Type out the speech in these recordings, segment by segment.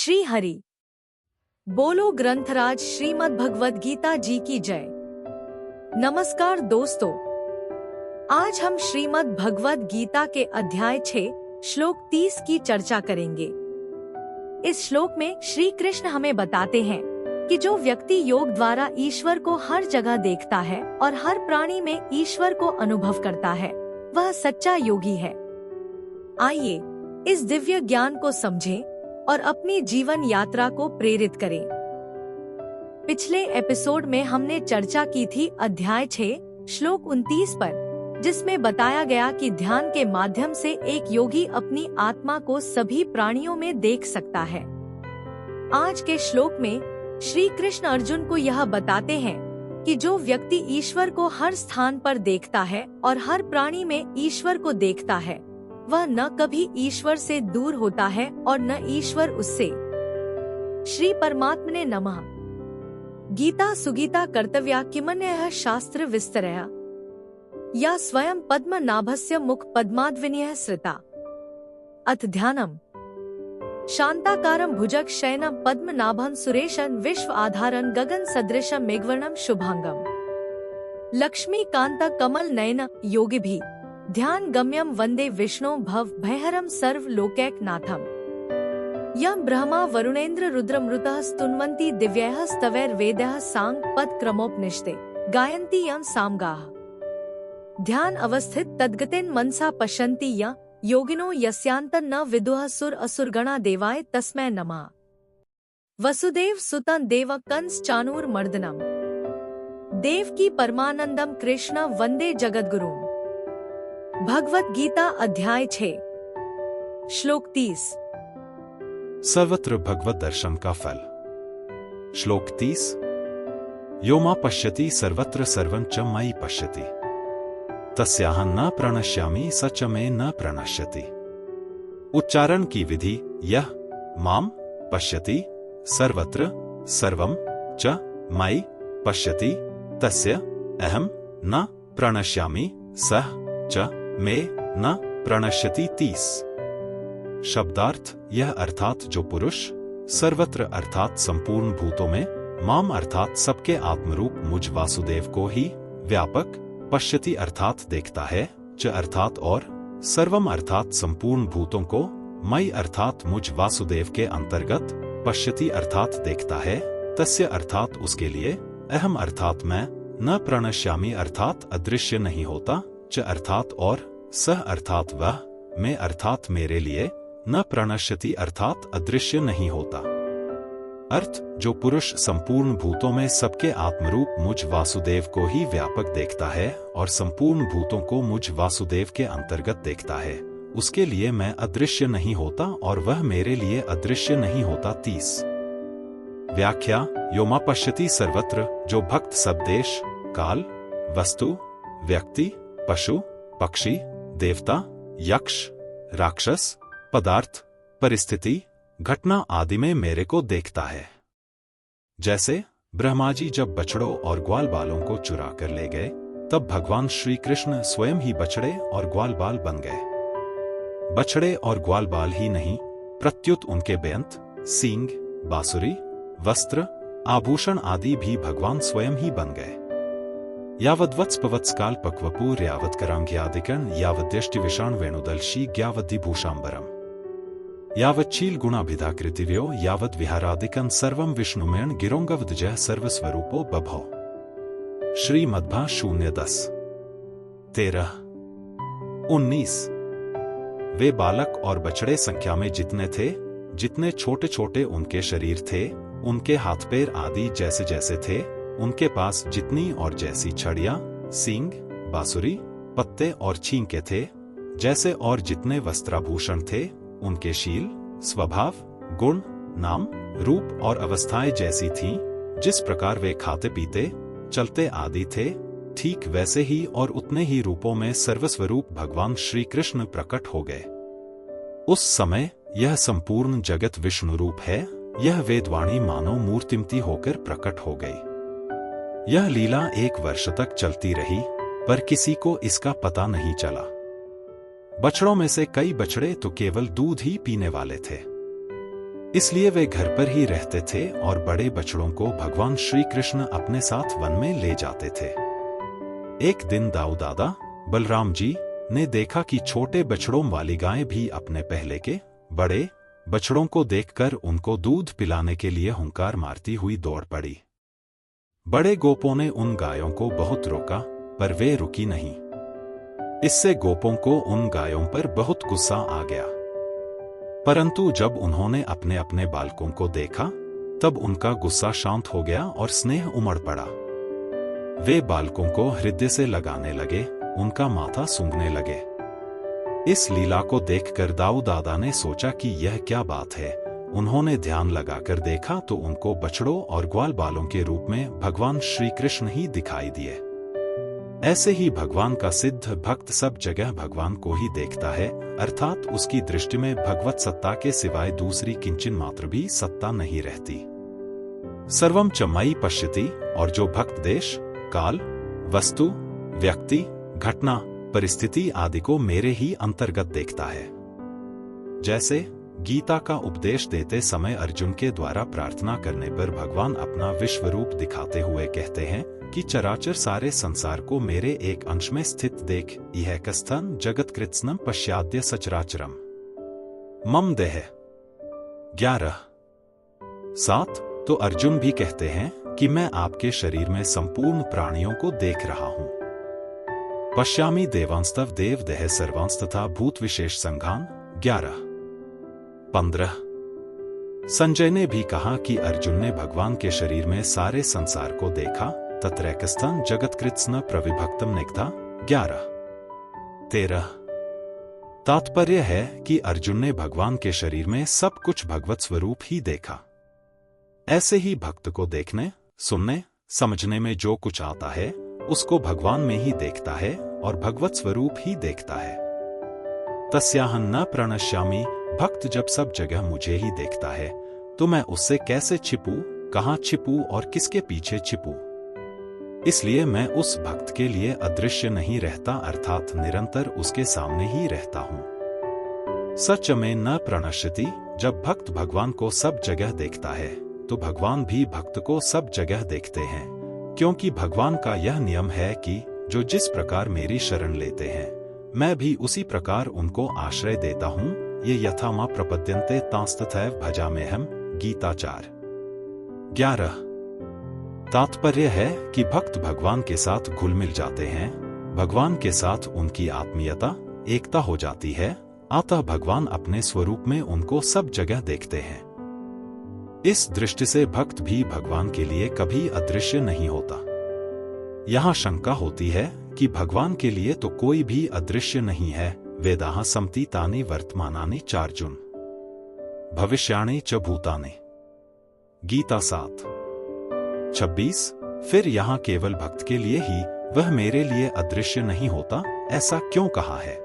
श्री हरि बोलो ग्रंथराज श्रीमद् भगवद गीता जी की जय। नमस्कार दोस्तों, आज हम श्रीमद् भगवद गीता के अध्याय 6 श्लोक 30 की चर्चा करेंगे। इस श्लोक में श्री कृष्ण हमें बताते हैं कि जो व्यक्ति योग द्वारा ईश्वर को हर जगह देखता है और हर प्राणी में ईश्वर को अनुभव करता है, वह सच्चा योगी है। आइए इस दिव्य ज्ञान को समझें और अपनी जीवन यात्रा को प्रेरित करें। पिछले एपिसोड में हमने चर्चा की थी अध्याय 6 श्लोक 29 पर, जिसमें बताया गया कि ध्यान के माध्यम से एक योगी अपनी आत्मा को सभी प्राणियों में देख सकता है। आज के श्लोक में श्री कृष्ण अर्जुन को यह बताते हैं कि जो व्यक्ति ईश्वर को हर स्थान पर देखता है और हर प्राणी में ईश्वर को देखता है, वह न कभी ईश्वर से दूर होता है और न ईश्वर उससे। श्री परमात्मने नमः। गीता सुगीता कर्तव्या किमन्यः शास्त्र विस्तरया या स्वयं पद्मनाभस्य मुख पद्माद्विनयः श्रिता। अथ ध्यानम्। शांताकारं भुजग शयनं पद्मनाभं सुरेशं विश्व आधारं गगन सदृशं मेघवर्णं शुभांगम। लक्ष्मीकांत कमल नयन योगिभिः ध्यान गम्यम वंदे विष्णु भव भयहरम सर्व लोकैकनाथम। यम ब्रह्मा वरुणेन्द्र रुद्रमृतः स्तुन्वन्ति दिव्यैः स्तवैर्वेदैः सांग पद क्रमोपनिषदे गायन्ति यं सामगाः। ध्यान अवस्थित तद्गतेन मनसा पश्यन्ति य योगिनो यस्यान्तं न विदुः सुर असुरगणा देवाय तस्मै नमः। वसुदेव सुतं देव कंस चाणूरमर्दनम। देवकी परमानंदम कृष्ण वंदे जगद्गुरुम। भगवत गीता अध्याय 6 श्लोक 30। सर्वत्र भगवत दर्शन का फल। श्लोक 30। यो मा पश्यति सर्वत्र सर्वं च मयि पश्यति तस्याहं न प्रणश्यामि स च मे न प्रणश्यति। उच्चारण की विधि यह माम पश्यति सर्वत्र सर्वं च मयि पश्यति तस्य अहं न प्रणश्यामि सः च मे न प्रणश्यति। 30। शब्दार्थ यह अर्थात जो पुरुष सर्वत्र अर्थात संपूर्ण भूतों में, माम अर्थात सबके आत्मरूप मुझ वासुदेव को ही व्यापक, पश्यति अर्थात देखता है, च अर्थात और, सर्वम अर्थात संपूर्ण भूतों को, मई अर्थात मुझ वासुदेव के अंतर्गत, पश्यति अर्थात देखता है, तस्य अर्थात उसके लिए, अहम अर्थात मैं, न प्रणश्यामि अर्थात अदृश्य नहीं होता, च अर्थात और, सह अर्थात वह, में अर्थात मेरे लिए, न प्रणश्यति अर्थात अदृश्य नहीं होता। अर्थ जो पुरुष संपूर्ण भूतों में सबके आत्मरूप मुझ वासुदेव को ही व्यापक देखता है और संपूर्ण भूतों को मुझ वासुदेव के अंतर्गत देखता है, उसके लिए मैं अदृश्य नहीं होता और वह मेरे लिए अदृश्य नहीं होता। 30। व्याख्या यो मा पश्यति सर्वत्र जो भक्त सब देश, काल, वस्तु, व्यक्ति, पशु, पक्षी, देवता, यक्ष, राक्षस, पदार्थ, परिस्थिति, घटना आदि में मेरे को देखता है। जैसे ब्रह्मा जी जब बछड़ों और ग्वाल बालों को चुरा कर ले गए, तब भगवान श्री कृष्ण स्वयं ही बछड़े और ग्वाल बाल बन गए। बछड़े और ग्वाल बाल ही नहीं, प्रत्युत उनके बेंत, सींग, बांसुरी, वस्त्र, आभूषण आदि भी भगवान स्वयं ही बन गए। यावद्वत्स्पवत्स्काल पक्वपूर यावत्करांघ्यादिकर्ण यावद्यष्टिविषाण वेणुदलशी ज्ञावद्विभूषाम्बरम् यावच्छील गुणाभिधाकृतिव्यो यावद् विहारादिकं सर्वं विष्णुमेण गिरोंगवद्जः सर्वस्वरूपो बभौ। श्रीमद्भा 0:10। 13। 19। वे बालक और बछड़े संख्या में जितने थे, जितने छोटे छोटे उनके शरीर थे, उनके हाथ पैर आदि जैसे जैसे थे, उनके पास जितनी और जैसी छड़ियां, सींग, बांसुरी, पत्ते और छींके थे, जैसे और जितने वस्त्राभूषण थे, उनके शील, स्वभाव, गुण, नाम, रूप और अवस्थाएं जैसी थीं, जिस प्रकार वे खाते पीते, चलते आदि थे, ठीक वैसे ही और उतने ही रूपों में सर्वस्वरूप भगवान श्री कृष्ण प्रकट हो गए। उस समय यह संपूर्ण जगत विष्णु रूप है, यह वेदवाणी मानव मूर्तिमती होकर प्रकट हो गई। यह लीला 1 वर्ष तक चलती रही, पर किसी को इसका पता नहीं चला। बछड़ों में से कई बछड़े तो केवल दूध ही पीने वाले थे। इसलिए वे घर पर ही रहते थे और बड़े बछड़ों को भगवान श्री कृष्ण अपने साथ वन में ले जाते थे। एक दिन दाऊ दादा बलराम जी ने देखा कि छोटे बछड़ों वाली गाय भी अपने पहले के बड़े बछड़ों को देखकर उनको दूध पिलाने के लिए हुंकार मारती हुई दौड़ पड़ी। बड़े गोपों ने उन गायों को बहुत रोका, पर वे रुकी नहीं। इससे गोपों को उन गायों पर बहुत गुस्सा आ गया। परंतु जब उन्होंने अपने अपने बालकों को देखा, तब उनका गुस्सा शांत हो गया और स्नेह उमड़ पड़ा। वे बालकों को हृदय से लगाने लगे, उनका माथा सूंघने लगे। इस लीला को देखकर दाऊ दादा ने सोचा कि यह क्या बात है। उन्होंने ध्यान लगाकर देखा तो उनको बछड़ों और ग्वाल बालों के रूप में भगवान श्री कृष्ण ही दिखाई दिए। ऐसे ही भगवान का सिद्ध भक्त सब जगह भगवान को ही देखता है, अर्थात उसकी दृष्टि में भगवत सत्ता के सिवाय दूसरी किंचन मात्र भी सत्ता नहीं रहती। सर्वम च मयि पश्यति, और जो भक्त देश, काल, वस्तु, व्यक्ति, घटना, परिस्थिति आदि को मेरे ही अंतर्गत देखता है। जैसे गीता का उपदेश देते समय अर्जुन के द्वारा प्रार्थना करने पर भगवान अपना विश्व रूप दिखाते हुए कहते हैं कि चराचर सारे संसार को मेरे एक अंश में स्थित देख, यह कस्थन जगत कृत्स्नम पश्याद्य सचराचरम मम देह। 11:7 तो अर्जुन भी कहते हैं कि मैं आपके शरीर में संपूर्ण प्राणियों को देख रहा हूं। पश्यामि देवांस्तव देव देह सर्वांस्तथा भूत विशेष संघान। 11:15 संजय ने भी कहा कि अर्जुन ने भगवान के शरीर में सारे संसार को देखा, तत्रैकस्थं जगत्कृत्स्न प्रविभक्तम निकथा। 11:13 तात्पर्य है कि अर्जुन ने भगवान के शरीर में सब कुछ भगवत स्वरूप ही देखा। ऐसे ही भक्त को देखने, सुनने, समझने में जो कुछ आता है उसको भगवान में ही देखता है और भगवत स्वरूप ही देखता है। तस्याहं न प्रणश्यामि, भक्त जब सब जगह मुझे ही देखता है तो मैं उससे कैसे छिपूं, कहां छिपूं और किसके पीछे छिपूं। इसलिए मैं उस भक्त के लिए अदृश्य नहीं रहता, अर्थात निरंतर उसके सामने ही रहता हूं। सच में न प्रणश्यति, जब भक्त भगवान को सब जगह देखता है तो भगवान भी भक्त को सब जगह देखते हैं, क्योंकि भगवान का यह नियम है कि जो जिस प्रकार मेरी शरण लेते हैं मैं भी उसी प्रकार उनको आश्रय देता हूं। ये यथा मा प्रपद्यन्ते तांस्तथैव भजाम्यहम्। गीता 4:11 तात्पर्य है कि भक्त भगवान के साथ घुल मिल जाते हैं, भगवान के साथ उनकी आत्मीयता, एकता हो जाती है, अतः भगवान अपने स्वरूप में उनको सब जगह देखते हैं। इस दृष्टि से भक्त भी भगवान के लिए कभी अदृश्य नहीं होता। यहां शंका होती है कि भगवान के लिए तो कोई भी अदृश्य नहीं है। वेदाः समतीतानि वर्तमानानि चार्जुन भविष्याणि च भूतानि। गीता 7:26 फिर यहां केवल भक्त के लिए ही वह मेरे लिए अदृश्य नहीं होता, ऐसा क्यों कहा है?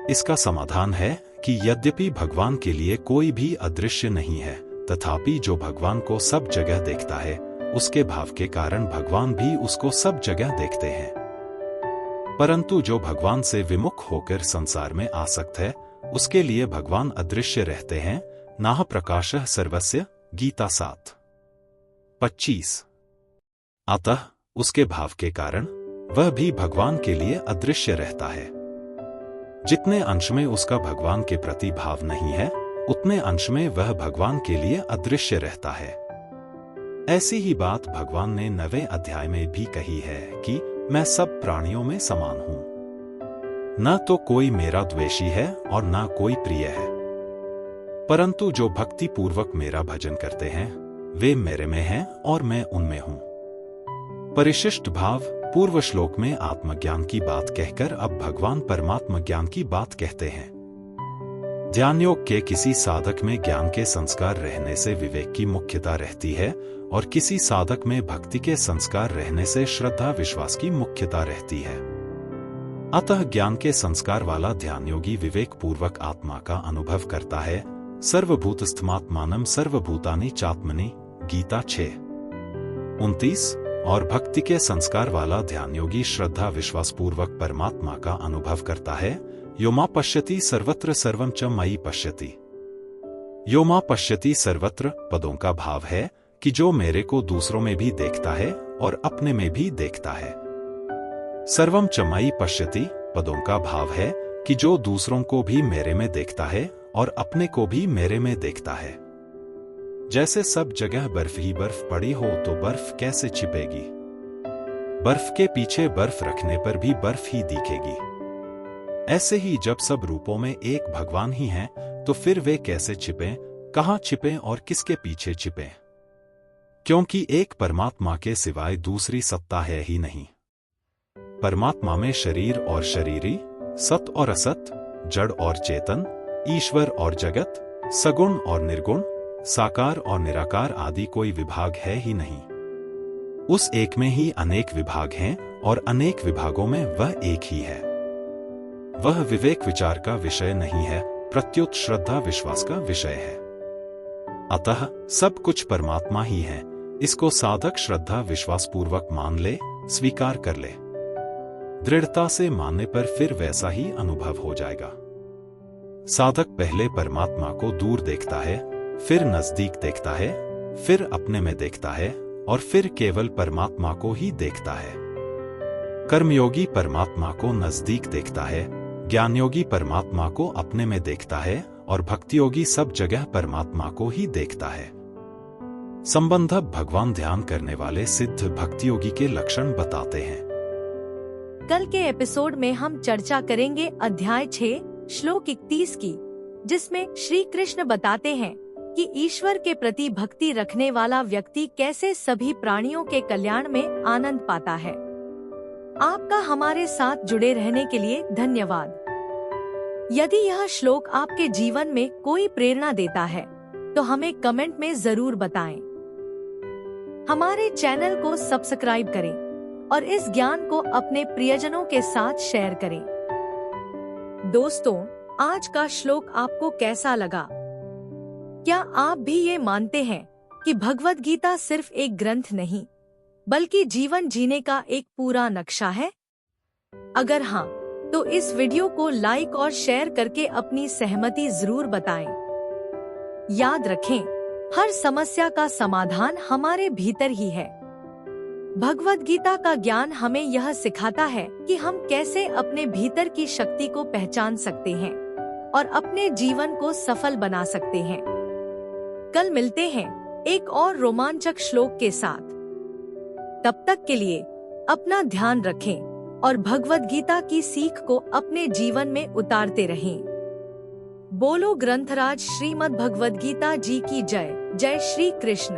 इसका समाधान है कि यद्यपि भगवान के लिए कोई भी अदृश्य नहीं है, तथापि जो भगवान को सब जगह देखता है उसके भाव के कारण भगवान भी उसको सब जगह देखते हैं। परंतु जो भगवान से विमुख होकर संसार में आसक्त है उसके लिए भगवान अदृश्य रहते हैं। नाह प्रकाशः सर्वस्य। गीता 7:25 अतः उसके भाव के कारण वह भी भगवान के लिए अदृश्य रहता है। जितने अंश में उसका भगवान के प्रति भाव नहीं है उतने अंश में वह भगवान के लिए अदृश्य रहता है। ऐसी ही बात भगवान ने 9वें अध्याय में भी कही है कि मैं सब प्राणियों में समान हूं, न तो कोई मेरा द्वेषी है और न कोई प्रिय है, परंतु जो भक्ति पूर्वक मेरा भजन करते हैं वे मेरे में हैं और मैं उनमें हूं। परिशिष्ट भाव पूर्व श्लोक में आत्मज्ञान की बात कहकर अब भगवान परमात्म ज्ञान की बात कहते हैं। ध्यान योग के किसी साधक में ज्ञान के संस्कार रहने से विवेक की मुख्यता रहती है और किसी साधक में भक्ति के संस्कार रहने से श्रद्धा विश्वास की मुख्यता रहती है। अतः ज्ञान के संस्कार वाला ध्यान योगी विवेक पूर्वक आत्मा का अनुभव करता है। सर्वभूतस्थमात्मानं सर्वभूतानि चात्मनि। गीता 6:29 और भक्ति के संस्कार वाला ध्यान योगी श्रद्धा विश्वास पूर्वक परमात्मा का अनुभव करता है। यो मा पश्यति सर्वत्र सर्वं च मयि पश्यति। यो मा पश्यति सर्वत्र पदों का भाव है कि जो मेरे को दूसरों में भी देखता है और अपने में भी देखता है। सर्वम च मयि पश्यति पदों का भाव है कि जो दूसरों को भी मेरे में देखता है और अपने को भी मेरे में देखता है। जैसे सब जगह बर्फ ही बर्फ पड़ी हो तो बर्फ कैसे छिपेगी? बर्फ के पीछे बर्फ रखने पर भी बर्फ ही दिखेगी। ऐसे ही जब सब रूपों में एक भगवान ही हैं, तो फिर वे कैसे छिपें, कहां छिपें और किसके पीछे छिपें? क्योंकि एक परमात्मा के सिवाय दूसरी सत्ता है ही नहीं। परमात्मा में शरीर और शरीरी, सत और असत, जड़ और चेतन, ईश्वर और जगत, सगुण और निर्गुण, साकार और निराकार आदि कोई विभाग है ही नहीं। उस एक में ही अनेक विभाग हैं और अनेक विभागों में वह एक ही है। वह विवेक विचार का विषय नहीं है, प्रत्युत श्रद्धा विश्वास का विषय है। अतः सब कुछ परमात्मा ही है, इसको साधक श्रद्धा विश्वास पूर्वक मान ले, स्वीकार कर ले। दृढ़ता से मानने पर फिर वैसा ही अनुभव हो जाएगा। साधक पहले परमात्मा को दूर देखता है, फिर नजदीक देखता है, फिर अपने में देखता है और फिर केवल परमात्मा को ही देखता है। कर्मयोगी परमात्मा को नजदीक देखता है, ज्ञानयोगी परमात्मा को अपने में देखता है और भक्तियोगी सब जगह परमात्मा को ही देखता है। संबंधक भगवान ध्यान करने वाले सिद्ध भक्तियोगी के लक्षण बताते हैं। कल के एपिसोड में हम चर्चा करेंगे अध्याय 6 श्लोक 31 की, जिसमें श्री कृष्ण बताते हैं कि ईश्वर के प्रति भक्ति रखने वाला व्यक्ति कैसे सभी प्राणियों के कल्याण में आनंद पाता है। आपका हमारे साथ जुड़े रहने के लिए धन्यवाद। यदि यह श्लोक आपके जीवन में कोई प्रेरणा देता है तो हमें कमेंट में जरूर बताएं। हमारे चैनल को सब्सक्राइब करें और इस ज्ञान को अपने प्रियजनों के साथ शेयर करें। दोस्तों, आज का श्लोक आपको कैसा लगा? क्या आप भी ये मानते हैं कि भगवद गीता सिर्फ एक ग्रंथ नहीं, बल्कि जीवन जीने का एक पूरा नक्शा है? अगर हाँ, तो इस वीडियो को लाइक और शेयर करके अपनी सहमति जरूर बताएं। याद रखें, हर समस्या का समाधान हमारे भीतर ही है। भगवद गीता का ज्ञान हमें यह सिखाता है कि हम कैसे अपने भीतर की शक्ति को पहचान सकते हैं और अपने जीवन को सफल बना सकते हैं। कल मिलते हैं एक और रोमांचक श्लोक के साथ। तब तक के लिए अपना ध्यान रखें और भगवद गीता की सीख को अपने जीवन में उतारते रहें। बोलो ग्रंथराज श्रीमद् भगवद गीता जी की जय। जय श्री कृष्ण।